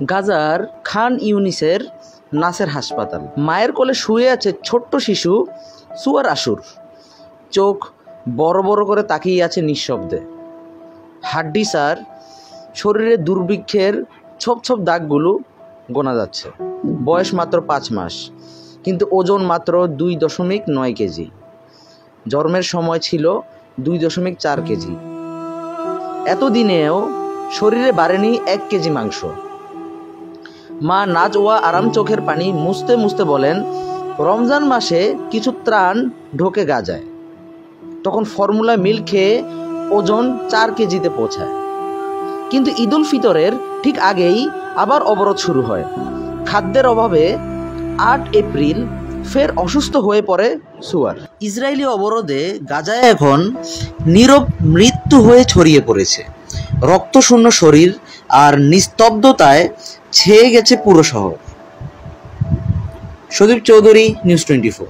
গাজার খান ইউনিসের নাসের হাসপাতাল। মায়ের কোলে শুয়ে আছে ছোট্ট শিশু সুয়ার আশুর। চোখ বড় বড় করে তাকিয়ে আছে নিঃশব্দে। হাড্ডি স্যার, শরীরে দুর্ভিক্ষের ছোপ ছোপ দাগগুলো গোনা যাচ্ছে। বয়স মাত্র 5 মাস, কিন্তু ওজন মাত্র 2.9 কেজি। জন্মের সময় ছিল 2.4 কেজি। এতদিনেও শরীরে বাড়েনি 1 কেজি মাংস। মা নাজওয়া আরাম চোখের পানি মুছতে মুছতে বলেন, রমজান মাসে কিছু ত্রাণ ঢোকে গাজায়। তখন ফর্মুলা মিল্ক খেয়ে ওজন 4 কেজিতে পৌঁছায়। কিন্তু ঈদুল ফিতরের ঠিক আগেই আবার অবরোধ শুরু হয়। খাদ্যের অভাবে 8 এপ্রিল ফের অসুস্থ হয়ে পড়ে সুয়ার। ইসরায়েলি অবরোধে গাজায় এখন নীরব মৃত্যু হয়ে ছড়িয়ে পড়েছে। রক্তশূন্য শরীর আর নিস্তব্ধতায় ছেয়ে গেছে পুরো শহর। সদীপ চৌধুরী, নিউজ 24।